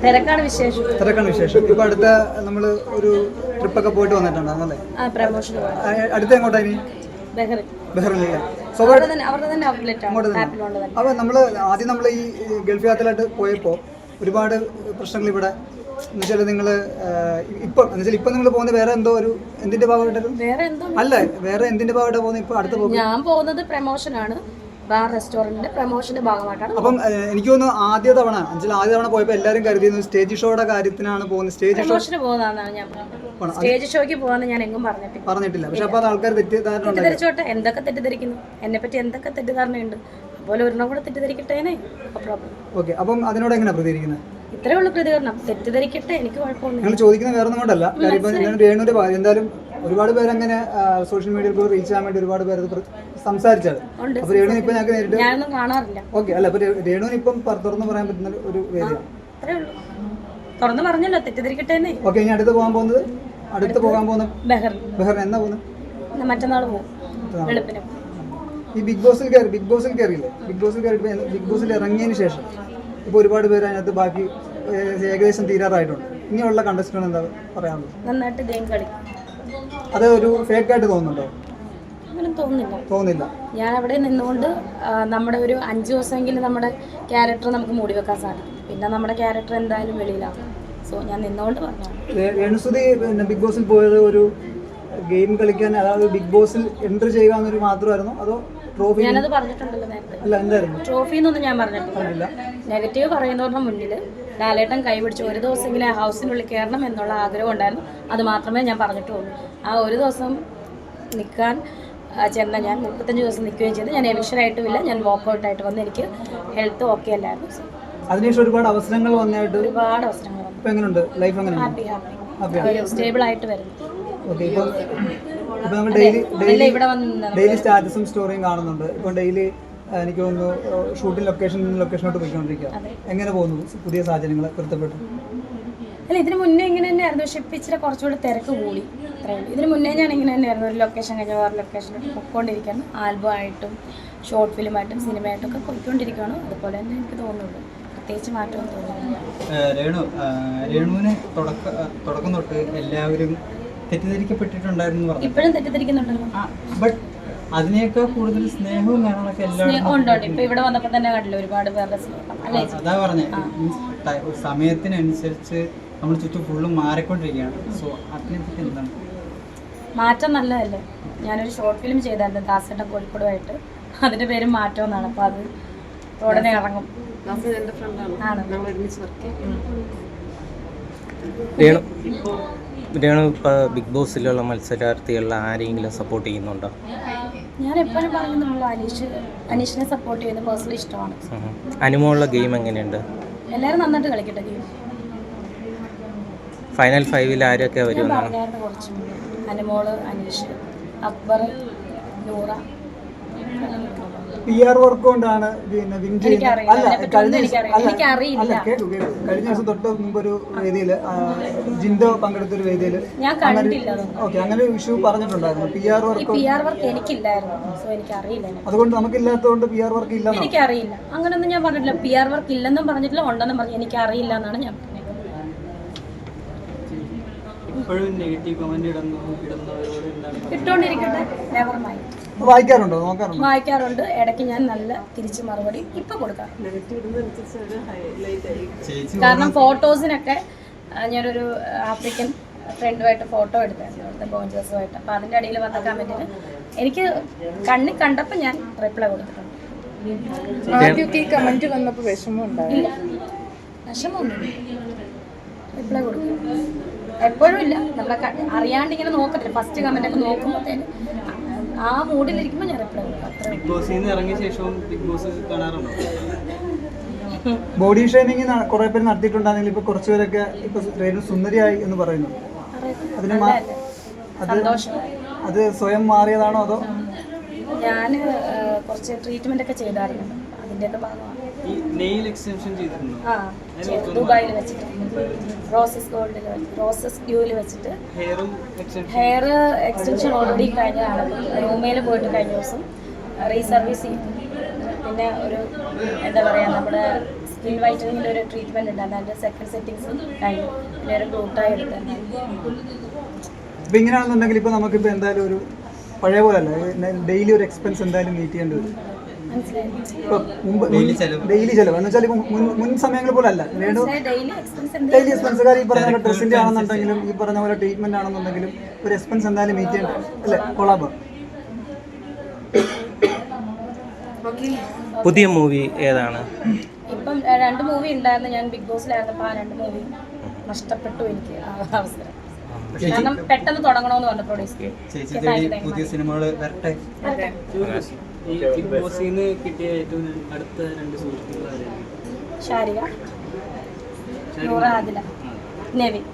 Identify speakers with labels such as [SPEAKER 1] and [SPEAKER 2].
[SPEAKER 1] തിരക്കാണ് വിശേഷം.
[SPEAKER 2] ഇപ്പൊ അടുത്ത നമ്മള് ഒരു ട്രിപ്പൊക്കെ പോയിട്ട് വന്നിട്ടുണ്ടായിരുന്നല്ലേ?
[SPEAKER 1] പ്രമോഷൻ
[SPEAKER 2] അടുത്ത എങ്ങോട്ടാ ഇനി? ബഹ്റിനിലെ അപ്പൊ നമ്മള് ആദ്യം നമ്മൾ ഈ ഗൾഫ് യാത്രയിലായിട്ട് പോയപ്പോ ഒരുപാട് പ്രശ്നങ്ങൾ ഇവിടെ എന്നുവെച്ചാൽ നിങ്ങൾ ഇപ്പൊ നിങ്ങൾ പോകുന്നത് വേറെ എന്തോ ഒരു എന്തിന്റെ ഭാഗമായിട്ടായിരുന്നു? അല്ല, വേറെ എന്തിന്റെ ഭാഗമായിട്ടാണ് പോകുന്നത് ഇപ്പൊ അടുത്ത പോകുന്നത്?
[SPEAKER 1] ഞാൻ പോകുന്നത് പ്രമോഷനാണ്, ബാർ റെസ്റ്റോറന്റിന്റെ പ്രമോഷന്റെ ഭാഗമായിട്ടാണ്.
[SPEAKER 2] അപ്പം എനിക്ക് തോന്നുന്നു ആദ്യ തവണ പോയപ്പോ എല്ലാവരും കരുതിയിരുന്നു സ്റ്റേജ് ഷോയുടെ കാര്യത്തിനാണ് പോകുന്നത്.
[SPEAKER 1] പ്രമോഷന് പോകുന്നതാണ് ഞാൻ പറഞ്ഞത്. സ്റ്റേജ് ഷോയ്ക്ക് പോകാന്ന് ഞാൻ എങ്ങും പറഞ്ഞിട്ടില്ല.
[SPEAKER 2] പക്ഷെ അപ്പൊ ആൾക്കാർ
[SPEAKER 1] തെറ്റിദ്ധരിച്ചോട്ടെ. എന്തൊക്കെ തെറ്റിദ്ധരിക്കുന്നു, എന്നെ പറ്റി എന്തൊക്കെ തെറ്റിദ്ധാരണയുണ്ട്, അതുപോലെ ഒരെണ്ണം കൂടെ തെറ്റിദ്ധരിക്കട്ടേനെ.
[SPEAKER 2] ഓക്കെ, അപ്പം അതിനോട് എങ്ങനെയാ പ്രതികരിക്കുന്നത്?
[SPEAKER 1] ഇത്രേ ഉള്ളൂ പ്രതികരണം. തെറ്റിദ്ധരിക്കട്ടെ, എനിക്ക് കുഴപ്പമൊന്നും.
[SPEAKER 2] നിങ്ങൾ ചോദിക്കുന്നത് വേറെ ഒന്നും കൊണ്ടല്ല. രേണുവിന്റെ ഭാര്യ എന്തായാലും ഒരുപാട് പേര് അങ്ങനെ സോഷ്യൽ മീഡിയയിൽ പോയി റീച്ച് ചെയ്യാൻ വേണ്ടി ഒരുപാട് പേര് സംസാരിച്ചത്. അപ്പൊ രേണു ഇപ്പൊ ഞങ്ങൾക്ക് നേരിട്ട്
[SPEAKER 1] ഞാനൊന്നും കാണാറില്ല.
[SPEAKER 2] ഓക്കെ, അല്ല അപ്പൊ രേണുവിന് ഇപ്പം തുറന്നു പറയാൻ പറ്റുന്ന ഒരു വേദിയാണ്.
[SPEAKER 1] തുറന്നു പറഞ്ഞല്ലോ, തെറ്റിദ്ധരിക്കട്ടെ.
[SPEAKER 2] ഓക്കെ, ഇനി അടുത്ത് പോകാൻ പോകുന്നത് ബഹ്റിൻ എന്നാ പോകുന്നത്?
[SPEAKER 1] മറ്റന്നാൾ പോകും.
[SPEAKER 2] ഈ ബിഗ് ബോസിൽ കയറിയില്ലേ? ബിഗ് ബോസിൽ ഇറങ്ങിയതിന് ശേഷം ഇപ്പൊ ഒരുപാട് പേര് അതിനകത്ത് ബാക്കി ഏകദേശം തീരാറായിട്ടുണ്ട്. ഇനിയുള്ള കണ്ടസ്റ്റന്റ് എന്താ പറയാനുള്ളത്?
[SPEAKER 1] നന്നായിട്ട് ഗെയിം കളിക്കും.
[SPEAKER 2] അത് ഒരു ഫേക്ക് ആയിട്ട് തോന്നുന്നുണ്ടോ?
[SPEAKER 1] അങ്ങനെ തോന്നുന്നില്ല. ഞാൻ അവിടെ നിന്നുകൊണ്ട് നമ്മുടെ ഒരു 5 ദിവസമെങ്കിലും നമ്മുടെ ക്യാരക്ടർ നമുക്ക് മൂടി വെക്കാൻ സാധിക്കും. പിന്നെ നമ്മുടെ ക്യാരക്ടർ എന്തായാലും വെളിയിലാണ്. സോ ഞാൻ നിന്നുകൊണ്ട് പറഞ്ഞു.
[SPEAKER 2] രേണുസുതി പിന്നെ ബിഗ് ബോസിൽ പോയത് ഒരു ഗെയിം കളിക്കാൻ, അതായത് ബിഗ് ബോസിൽ എൻട്രി ചെയ്യുക എന്നൊരു മാത്രമായിരുന്നു, അതോ ട്രോഫി?
[SPEAKER 1] ഞാനത് പറഞ്ഞിട്ടുണ്ടല്ലോ നേരത്തെ.
[SPEAKER 2] അല്ല, എന്തായിരുന്നു
[SPEAKER 1] ട്രോഫി എന്നൊന്നും ഞാൻ പറഞ്ഞിട്ടില്ല. നെഗറ്റീവ് പറയുന്നവരുടെ മുന്നിൽ ലാലേട്ടൻ കൈപിടിച്ച് ഒരു ദിവസമെങ്കിലും ആ ഹൗസിനുള്ളിൽ കയറണം എന്നുള്ള ആഗ്രഹം ഉണ്ടായിരുന്നു. അത് മാത്രമേ ഞാൻ പറഞ്ഞിട്ടുള്ളൂ. ആ ഒരു ദിവസം നിൽക്കാൻ ചെന്ന ഞാൻ 35 ദിവസം നിൽക്കുകയും ചെയ്തു. ഞാൻ എവിക്ഷനായിട്ടുമില്ല, ഞാൻ വോക്കൗട്ടായിട്ട് വന്ന് എനിക്ക് ഹെൽത്ത് ഓക്കെ അല്ലായിരുന്നു.
[SPEAKER 2] അതിനുശേഷം ഒരുപാട് അവസരങ്ങൾ വന്നു. എങ്ങനെയുണ്ട് ലൈഫ്?
[SPEAKER 1] ഹാപ്പി സ്റ്റേബിൾ ആയിട്ട് വരുന്നു.
[SPEAKER 2] ഓക്കെ, ഇപ്പൊ നമ്മൾ ഡെയിലി സ്റ്റാറ്റസും സ്റ്റോറിയും കാണുന്നുണ്ട്. ഇപ്പൊ ഡെയിലി എനിക്ക് തോന്നുന്നു ഷൂട്ടിംഗ് ലൊക്കേഷനോട്ട് പോയിക്കൊണ്ടിരിക്കുക. എങ്ങനെ പോകുന്നു പുതിയ സാഹചര്യങ്ങൾ പൊരുത്തപ്പെട്ടു?
[SPEAKER 1] അല്ല, ഇതിന് മുന്നേ ഇങ്ങനെ തന്നെയായിരുന്നു. പക്ഷെ ഇപ്പം ഇച്ചിരി കുറച്ചുകൂടി തിരക്ക് കൂടി. അത്രയും ഇതിന് മുന്നേ ഞാൻ ഇങ്ങനെ തന്നെയായിരുന്നു. ഒരു ലൊക്കേഷൻ കഴിഞ്ഞ വേറെ ലൊക്കേഷനിൽ പൊയ്ക്കൊണ്ടിരിക്കുകയാണ്. ആൽബം ആയിട്ടും ഷോർട്ട് ഫിലിമായിട്ടും സിനിമയായിട്ടും ഒക്കെ പോയിക്കൊണ്ടിരിക്കുകയാണ്. അതുപോലെ തന്നെ എനിക്ക് തോന്നുന്നുള്ളൂ. പ്രത്യേകിച്ച് മാറ്റമൊന്നും തോന്നുന്നില്ല.
[SPEAKER 2] രേണുവിന് തുടക്കം തൊട്ട് എല്ലാവരും തെറ്റിദ്ധരിക്കപ്പെട്ടിട്ടുണ്ടായിരുന്നു. ഇപ്പോഴും
[SPEAKER 1] തെറ്റിദ്ധരിക്കുന്നുണ്ടല്ലോ.
[SPEAKER 2] ബട്ട് അതിനേക്കാൾ കൂടുതൽ സ്നേഹവും കാര്യങ്ങളൊക്കെ
[SPEAKER 1] ഉണ്ട്. ഇപ്പൊ ഇവിടെ വന്നപ്പോൾ തന്നെ കണ്ടില്ല ഒരുപാട് പേരുടെ സ്നേഹം.
[SPEAKER 2] അതാ പറഞ്ഞേ, സമയത്തിനനുസരിച്ച് നമ്മൾ ചുറ്റും ഫുള്ളും മാറിക്കൊണ്ടിരിക്കുകയാണ്. സോ അതിനെപ്പറ്റി എന്താണ്?
[SPEAKER 1] മാറ്റം നല്ലതല്ലേ? ഞാനൊരു ഷോർട്ട് ഫിലിം ചെയ്തായിരുന്നു ദാസേട്ടൻ കോഴിക്കോടുമായിട്ട്. അതിന്റെ പേര് മാറ്റം എന്നാണ്. അപ്പൊ അത് ഉടനെ ഇറങ്ങും.
[SPEAKER 3] രേണു ബിഗ് ബോസിലുള്ള മത്സരാർത്ഥികളിൽ ആരെങ്കിലും സപ്പോർട്ട് ചെയ്യുന്നുണ്ടോ?
[SPEAKER 1] ഞാൻ എപ്പോഴും പറയുന്നുള്ളൂ, അനീഷിനെ സപ്പോർട്ട് ചെയ്യുന്ന പേഴ്സണലി ഇഷ്ടമാണ്.
[SPEAKER 3] അനുമോളുടെ ഗെയിം എങ്ങനെയുണ്ട്?
[SPEAKER 1] എല്ലാവരും നന്നായിട്ട് കളിക്കട്ടെ ഗെയിം.
[SPEAKER 3] ഫൈനൽ 5 ആരൊക്കെ വരുമെന്നാണ്?
[SPEAKER 1] കുറച്ച് അനുമോള്, അനീഷ്, അക്ബർ, നൂറ.
[SPEAKER 2] PR വർക്ക് കൊണ്ടാണ് പിന്നെ വിൻ ചെയ്യുന്നത്. കഴിഞ്ഞ ദിവസം തൊട്ട് മുമ്പ് ഒരു വേദിയിൽ ജിൻഡോ പങ്കെടുത്തൊരു വേദിയിൽ ഓക്കെ അങ്ങനെ ഒരു ഇഷ്യൂ പറഞ്ഞിട്ടുണ്ടായിരുന്നു. PR work
[SPEAKER 1] എനിക്കില്ലായിരുന്നു. സോ എനിക്കറിയില്ല.
[SPEAKER 2] അതുകൊണ്ട് നമുക്കില്ലാത്തതുകൊണ്ട് PR വർക്ക് ഇല്ല.
[SPEAKER 1] എനിക്കറിയില്ല. അങ്ങനൊന്നും ഞാൻ പറഞ്ഞിട്ടില്ല. PR വർക്ക് ഇല്ലെന്നും പറഞ്ഞിട്ടില്ല, ഉണ്ടെന്നും പറഞ്ഞു. എനിക്കറിയില്ല എന്നാണ് ഞാൻ പറഞ്ഞത്. ഇട്ടോണ്ടിരിക്കട്ടെ, നെവർ മൈൻഡ്. വായിക്കാറുണ്ട്. ഇടയ്ക്ക് ഞാൻ നല്ല തിരിച്ച് മറുപടി ഇപ്പൊ കൊടുക്കാറുണ്ട്. കാരണം ഫോട്ടോസിനൊക്കെ ഞാനൊരു ആഫ്രിക്കൻ ഫ്രണ്ടുമായിട്ട് ഫോട്ടോ എടുത്തായിരുന്നു, അവിടുത്തെ ബോഞ്ചേഴ്സുമായിട്ട്. അപ്പൊ അതിന്റെ ഇടയിൽ വന്ന കമന്റിന് എനിക്ക് കണ്ണിൽ കണ്ടപ്പോൾ ഞാൻ റിപ്ലൈ കൊടുത്തിട്ടുണ്ട്. വിഷമമൊന്നുമില്ല, റിപ്ലൈ കൊടുക്കും. എപ്പോഴും ഇല്ല, നമ്മളെ അറിയാണ്ട് ഇങ്ങനെ നോക്കത്തില്ല. ഫസ്റ്റ് കമന്റ് ഒക്കെ നോക്കുമ്പോഴത്തേന് ആ മൂഡിലിരിക്കുമ്പോൾ ഞാൻ റിപ്ലൈ കൊടുക്കാം.
[SPEAKER 2] ബോഡി ഷേമിങ് കുറെ പേര് നടത്തിയിട്ടുണ്ടെങ്കിൽ ഇപ്പൊ കുറച്ചുപേരൊക്കെ ഇപ്പൊ രേണു സുന്ദരിയായി എന്ന് പറയുന്നു. അത് സ്വയം മാറിയതാണോ അതോ?
[SPEAKER 1] ഞാൻ കുറച്ച് ട്രീറ്റ്മെന്റ് ഒക്കെ ചെയ്തായിരുന്നു. അതിന്റെ ഭാഗമാണ്. ദുബായിൽ വെച്ചിട്ട് റോസസ് ഡ്യൂവിൽ വെച്ചിട്ട് ഹെയർ എക്സ്റ്റൻഷൻ ഓൾറെഡി കഴിഞ്ഞതാണ്. റൂമയിൽ പോയിട്ട് കഴിഞ്ഞ ദിവസം റീസർവീസ് ചെയ്തു. പിന്നെ ഒരു എന്താ പറയുക, നമ്മുടെ സ്കിൻ വൈറ്റനിങ്ങിൻ്റെ ഒരു ട്രീറ്റ്മെൻറ്റ് ഉണ്ടായിരുന്നു. അതിൻ്റെ സെക്കൻഡ് സെറ്റിങ്സ് കഴിഞ്ഞു. പിന്നെ ഒരു ഗ്ലൂട്ടായി എടുത്തായിരുന്നു.
[SPEAKER 2] ഇപ്പം ഇങ്ങനെയാണെന്നുണ്ടെങ്കിൽ ഇപ്പോൾ നമുക്കിപ്പോൾ എന്തായാലും ഒരു പഴയ പോലെ അല്ല, ഡെയിലി ഒരു എക്സ്പെൻസ് എന്തായാലും മീറ്റ് ചെയ്യേണ്ടി വരും. ഇപ്പോൾ മുമ്പ് ഡെയിലി ചിലവ് എന്ന് വെച്ചാൽ ഇപ്പം മുൻ സമയങ്ങൾ പോലെ അല്ല. ഡെയിലി എക്സ്പെൻസ് കാര്യം ഈ പറഞ്ഞ പോലെ ഡ്രസ്സിൻ്റെ ആണെന്നുണ്ടെങ്കിലും ഈ പറഞ്ഞ പോലെ ട്രീറ്റ്മെൻറ്റ് ആണെന്നുണ്ടെങ്കിലും ഒരു എക്സ്പെൻസ് എന്തായാലും മീറ്റ് ചെയ്യേണ്ടി അല്ലേ? കൊളാബ്
[SPEAKER 3] പുതിയ മൂവി ഏതാണ്?
[SPEAKER 1] ഇപ്പം 2 മൂവി ഉണ്ടായിരുന്നു. ഞാൻ ബിഗ് ബോസിലായിരുന്നപ്പോൾ ആ 2 മൂവി നഷ്ടപ്പെട്ടു എനിക്ക് ആ അവസരം. കാരണം പെട്ടെന്ന് തുടങ്ങണമെന്ന് പറഞ്ഞു പ്രൊഡ്യൂസർ.
[SPEAKER 2] പുതിയ സിനിമകൾ വരട്ടെ.
[SPEAKER 4] ഈ ബിഗ് ബോസിൽ നിന്ന് കിട്ടിയ ഏറ്റവും അടുത്ത 2 സുഹൃത്തുക്കൾ
[SPEAKER 1] ഷാരിക, നൂറ, ആദില, നെവിൻ.